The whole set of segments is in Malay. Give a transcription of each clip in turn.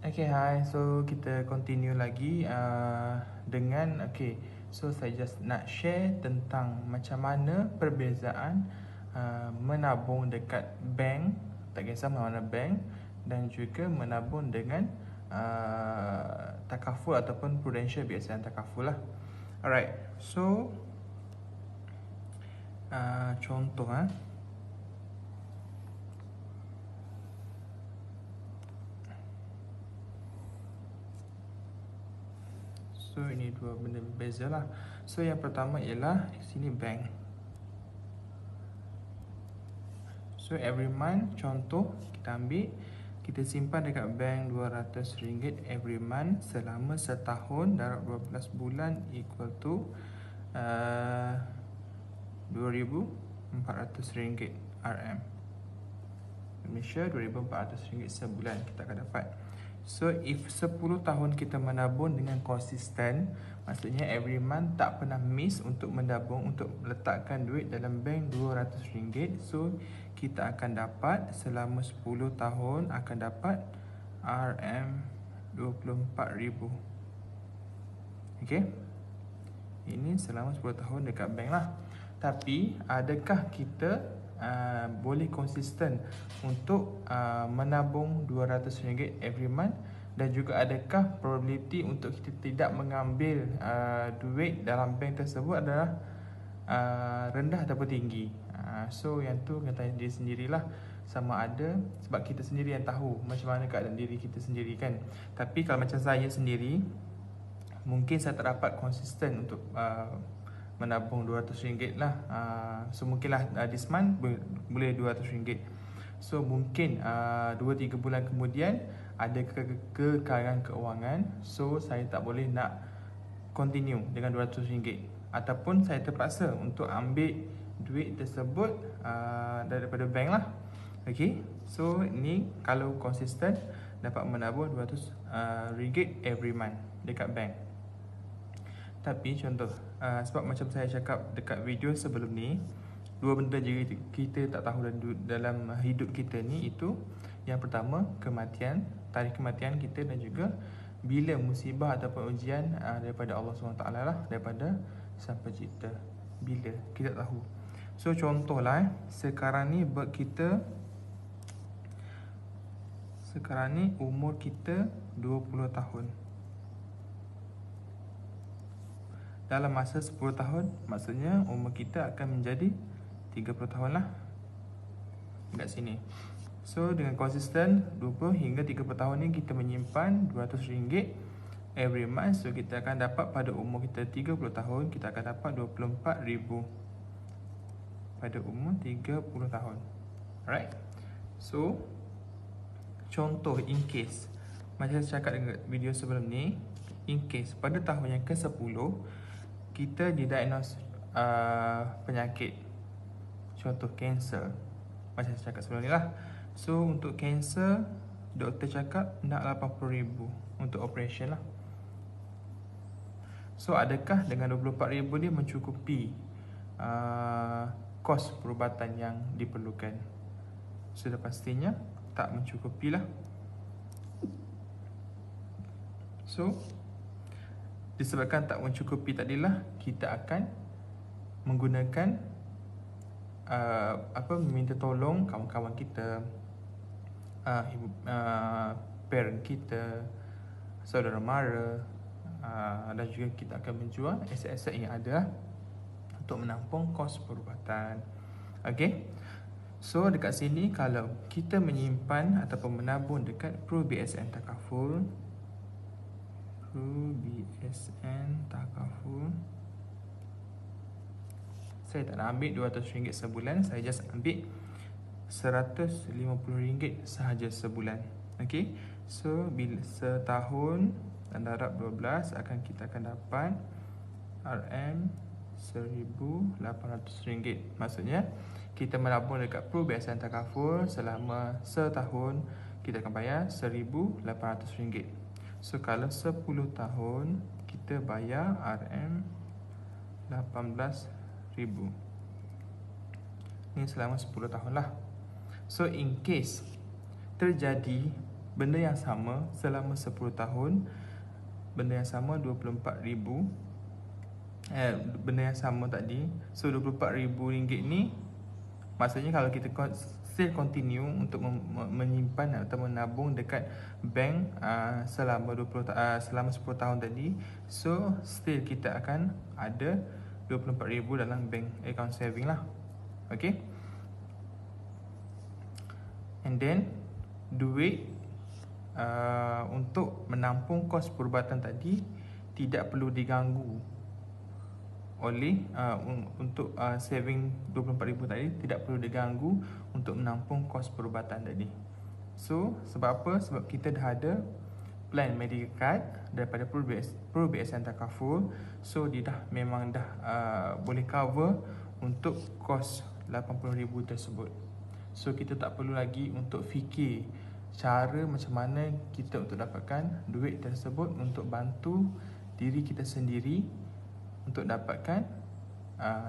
Okay, hi. So kita continue lagi dengan so saya just nak share tentang macam mana perbezaan menabung dekat bank, tak kisah mana bank, dan juga menabung dengan takaful ataupun prudential biasa takaful lah. Alright. So contoh So ini dua benda berbeza lah. So yang pertama ialah sini bank. So every month, contoh kita ambil, kita simpan dekat bank RM200 every month selama setahun, darab 12 bulan equal to RM2,400 RM. Malaysia RM2,400 sebulan kita akan dapat. So if 10 tahun kita menabung dengan konsisten, maksudnya every month tak pernah miss untuk menabung, untuk letakkan duit dalam bank RM200. So kita akan dapat selama 10 tahun akan dapat RM24,000. Okay, ini selama 10 tahun dekat bank lah. Tapi adakah kita boleh konsisten untuk menabung RM200 every month, dan juga adakah probability untuk kita tidak mengambil duit dalam bank tersebut adalah rendah ataupun tinggi? So yang tu kena tanya diri sendirilah, sama ada, sebab kita sendiri yang tahu macam mana keadaan diri kita sendiri kan. Tapi kalau macam saya sendiri, mungkin saya tak dapat konsisten untuk menabung RM200 lah. So mungkinlah this month boleh RM200. So mungkin 2-3 bulan kemudian ada kekalangan keuangan, so saya tak boleh nak continue dengan RM200, ataupun saya terpaksa untuk ambil duit tersebut daripada bank lah. Okay, so ni kalau konsisten dapat menabung RM200 every month dekat bank. Tapi contoh, sebab macam saya cakap dekat video sebelum ni, dua benda je kita tak tahu dalam hidup kita ni, itu yang pertama kematian, tarikh kematian kita, dan juga bila musibah ataupun ujian daripada Allah SWT lah, daripada Sang Pencipta. Bila kita tak tahu. So contohlah, sekarang ni umur kita 20 tahun. Dalam masa 10 tahun, maksudnya umur kita akan menjadi 30 tahun lah dekat sini. So dengan konsisten 20 hingga 30 tahun ni kita menyimpan RM200 every month. So kita akan dapat pada umur kita 30 tahun, kita akan dapat RM24,000 pada umur 30 tahun. Alright. So contoh, in case, macam saya cakap dengan video sebelum ni, in case pada tahun yang ke-10 kita didiagnose penyakit, contoh kanser, macam saya cakap sebelum ni lah. So untuk kanser, doktor cakap nak RM80,000 untuk operation lah. So adakah dengan RM24,000 ni mencukupi kos perubatan yang diperlukan? Sudah pastinya tak mencukupi lah. So disebabkan tak mencukupi tadilah, kita akan menggunakan meminta tolong kawan-kawan kita, parent kita, saudara mara, dan juga kita akan menjual aset-aset yang ada untuk menampung kos perubatan. Okay, so dekat sini kalau kita menyimpan ataupun menabung dekat Pro BSN Takaful, saya tak nak ambil RM200 sebulan, saya just ambil RM150 sahaja sebulan. Okay, so bila setahun dan darab 12 kita akan dapat RM1,800. Maksudnya kita menabung dekat Pro BSN Takaful selama setahun, kita akan bayar RM1,800. So kalau 10 tahun kita bayar RM18,000. Ni selama 10 tahun lah. So in case terjadi benda yang sama selama 10 tahun, benda yang sama 24,000, benda yang sama tadi. So RM24,000 ni maksudnya kalau kita still continue untuk menyimpan atau menabung dekat bank selama 10 tahun tadi, so still kita akan ada RM24,000 dalam bank account saving lah. Okay. And then duit untuk menampung kos perubatan tadi tidak perlu diganggu oleh untuk saving RM24,000 tadi tidak perlu diganggu untuk menampung kos perubatan tadi. So sebab apa? Sebab kita dah ada plan medical card daripada Pro BSN Takaful. So dia dah memang dah boleh cover untuk kos RM80,000 tersebut. So kita tak perlu lagi untuk fikir cara macam mana kita untuk dapatkan duit tersebut untuk bantu diri kita sendiri untuk dapatkan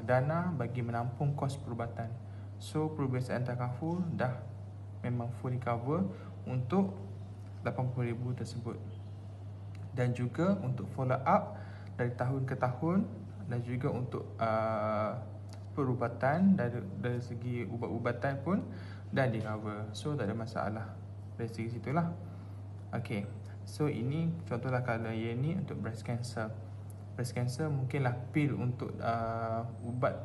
dana bagi menampung kos perubatan. So Pro BSN Takaful dah memang fully cover untuk RM80,000 tersebut. Dan juga untuk follow up dari tahun ke tahun, dan juga untuk perubatan dari segi ubat-ubatan pun dah di cover. So tak ada masalah dari segi situlah. Okay, so ini contohlah kalau yang ni untuk breast cancer. Breast cancer mungkinlah pil untuk ubat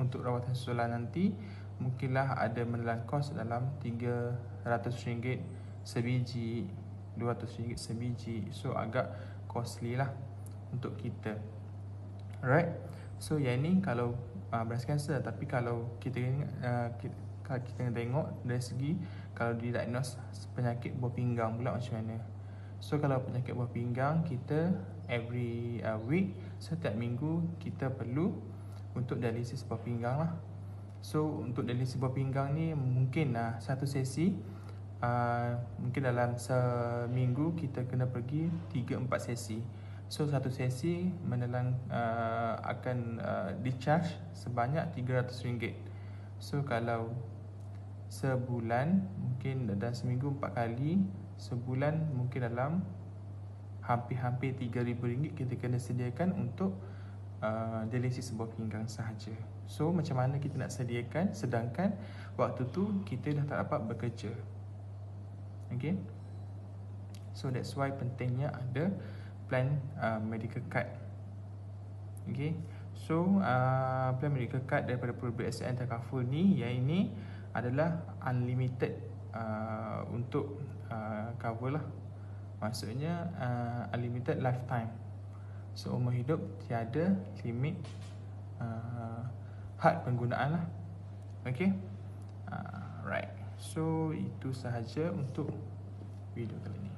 untuk rawatan susulan nanti mungkinlah ada menelan kos dalam RM300 sebiji, RM200 sebiji. So agak costly lah untuk kita. Alright. So yang ni kalau breast cancer. Tapi kalau kita tengok dari segi kalau didiagnose penyakit buah pinggang pula macam mana. So kalau penyakit buah pinggang, kita every week, setiap minggu kita perlu untuk dialisis buah pinggang lah. So untuk dialisis buah pinggang ni mungkin satu sesi mungkin dalam seminggu kita kena pergi 3-4 sesi. So satu sesi menelan akan dicharge sebanyak RM300. So kalau sebulan mungkin dalam seminggu 4 kali, sebulan mungkin dalam hampir-hampir RM3,000 kita kena sediakan untuk dialisis sebuah pinggang sahaja. So macam mana kita nak sediakan sedangkan waktu tu kita dah tak dapat bekerja. Okay. So that's why pentingnya ada plan medical card. Okay. So plan medical card daripada Pro BSN Takaful ni, yang ini adalah unlimited untuk cover lah. Maksudnya unlimited lifetime. So umur hidup tiada limit had penggunaan lah. Okay. Right. So itu sahaja untuk video kali ini.